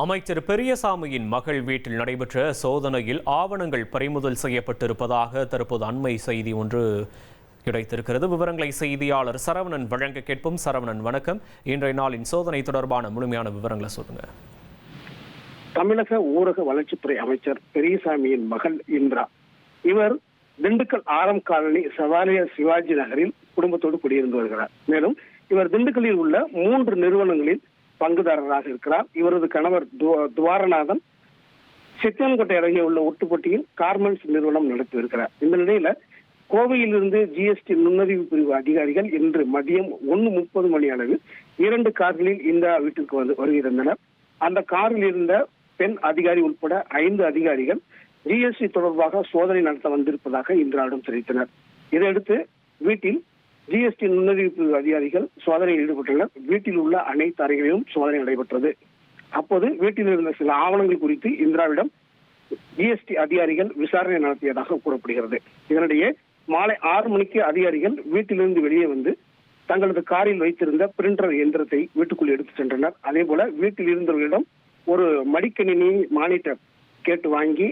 அமைச்சர் பெரியசாமியின் மகள் வீட்டில் நடைபெற்ற சோதனையில் ஆவணங்கள் பறிமுதல் செய்யப்பட்டிருப்பதாக தற்போது அண்மை செய்தி ஒன்று கிடைத்திருக்கிறது. விவரங்களை செய்தியாளர் சரவணன் வழங்க கேட்போம். சரவணன், வணக்கம். இன்றைய நாளின் சோதனை தொடர்பான முழுமையான விவரங்களை சொல்லுங்க. தமிழக ஊரக வளர்ச்சித்துறை அமைச்சர் பெரியசாமியின் மகள் இந்திரா, இவர் திண்டுக்கல் ஆரம் காலனி சவாலிய சிவாஜி நகரில் குடும்பத்தோடு குடியிருந்து வருகிறார். மேலும் இவர் திண்டுக்கல்லில் உள்ள 3 நிறுவனங்களில் பங்குதாரராக இருக்கிறார். இவரது கணவர் துவாரநாதன் சித்தன்கோட்டை அருகே உள்ள ஒட்டுப்பட்டியில் கார்மெண்ட்ஸ் நிறுவனம் நடத்தி வருகிறார். இந்த நிலையில கோவையிலிருந்து ஜிஎஸ்டி நுண்ணறிவு பிரிவு அதிகாரிகள் இன்று மதியம் 1:30 மணி அளவில் 2 கார்களில் இந்திரா வீட்டிற்கு வருகின்றனர். அந்த காரில் இருந்த பெண் அதிகாரி உட்பட 5 அதிகாரிகள் ஜிஎஸ்டி தொடர்பாக சோதனை நடத்த வந்திருப்பதாக இந்திராவிடம் தெரிவித்தனர். இதையடுத்து வீட்டில் ஜிஎஸ்டி நுண்ணறிவு பிரிவு அதிகாரிகள் சோதனையில் ஈடுபட்டுள்ளனர். வீட்டில் உள்ள அனைத்து அறைகளிலும் சோதனை நடைபெற்றது. அப்போது வீட்டில் இருந்த சில ஆவணங்கள் குறித்து இந்திராவிடம் ஜிஎஸ்டி அதிகாரிகள் விசாரணை நடத்தியதாக கூறப்படுகிறது. இதனிடையே மாலை 6 மணிக்கு அதிகாரிகள் வீட்டிலிருந்து வெளியே வந்து தங்களது காரில் வைத்திருந்த பிரிண்டர் இயந்திரத்தை வீட்டுக்குள் எடுத்து சென்றனர். அதே போல வீட்டில் இருந்தவர்களிடம் ஒரு மடிக்கணினி மானிட்டர் கேட்டு வாங்கி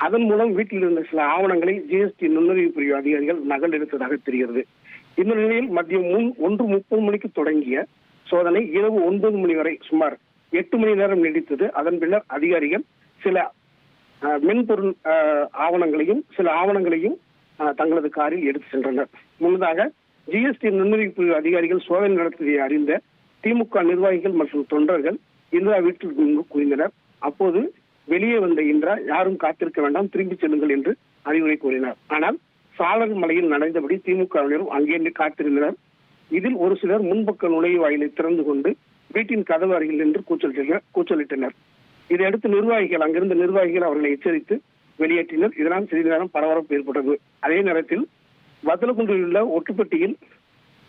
அதன் மூலம் வீட்டில் இருந்த சில ஆவணங்களை ஜிஎஸ்டி நுண்ணறிவு பிரிவு அதிகாரிகள் நகல் எடுத்ததாக தெரிகிறது. இந்த நிலையில் மதியம் 1:30 மணிக்கு தொடங்கிய சோதனை இரவு 9 மணி வரை சுமார் 8 மணி நேரம் நீடித்தது. அதன் பின்னர் அதிகாரிகள் சில மென்பொருள் ஆவணங்களையும் சில ஆவணங்களையும் தங்களது காரில் எடுத்து சென்றனர். முன்னதாக ஜிஎஸ்டி நுண்ணறிவு பிரிவு அதிகாரிகள் சோதனை நடத்தியதை அறிந்த திமுக நிர்வாகிகள் மற்றும் தொண்டர்கள் இந்திரா வீட்டிற்கு முன்பு குவிந்தனர். அப்போது வெளியே வந்த இந்திரா, யாரும் காத்திருக்க வேண்டாம், திரும்பி செல்லுங்கள் என்று அறிவுரை கூறினார். ஆனால் சாளர் மலையில் நனைந்தபடி திமுகவினரும் அங்கே காத்திருந்தனர். இதில் ஒரு சிலர் முன்பக்க நுழைவாயிலை திறந்து கொண்டு வீட்டின் கதவு அருகில் நின்று கூச்சலிட்டனர். இதையடுத்து அங்கிருந்த நிர்வாகிகள் அவர்களை எச்சரித்து வெளியேற்றினர். இதனால் சிறிது நேரம் பரபரப்பு ஏற்பட்டது. அதே நேரத்தில் வத்தலக்குண்டில் உள்ள ஒட்டுப்பட்டியில்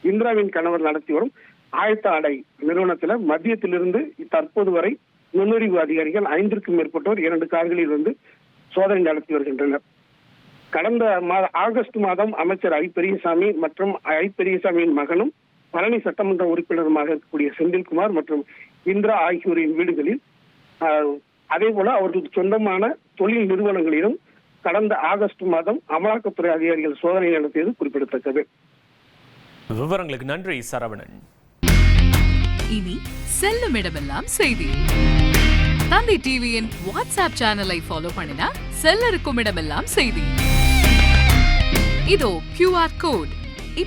இந்திராவின் கணவர் நடத்தி வரும் ஆயத்த ஆடை நிறுவனத்தில் மத்தியத்திலிருந்து தற்போது வரை நுண்ணறிவு அதிகாரிகள் 5க்கும் மேற்பட்டோர் 2 கார்களில் வந்து சோதனை நடத்தி வருகின்றனர். கடந்த ஆகஸ்ட் மாதம் அமைச்சர் பெரியசாமி மற்றும் பெரியசாமியின் மகனும் பழனி சட்டமன்ற உறுப்பினருமாக இருக்கக்கூடிய செந்தில்குமார் மற்றும் இந்திரா ஆகியோரின் வீடுகளில் அதே போல அவர்களுக்கு சொந்தமான தொழில் நிறுவனங்களிலும் கடந்த ஆகஸ்ட் மாதம் அமலாக்கத்துறை அதிகாரிகள் சோதனை நடத்தியது குறிப்பிடத்தக்கது. விவரங்களுக்கு நன்றி சரவணன். இனி செல்லும் இடமெல்லாம் செய்தி. தந்தை டிவியின் வாட்ஸ்அப் சேனலை ஃபாலோ பண்ணினா செல்ல இருக்கும் இடமெல்லாம் செய்தி. இதோ QR கோட்.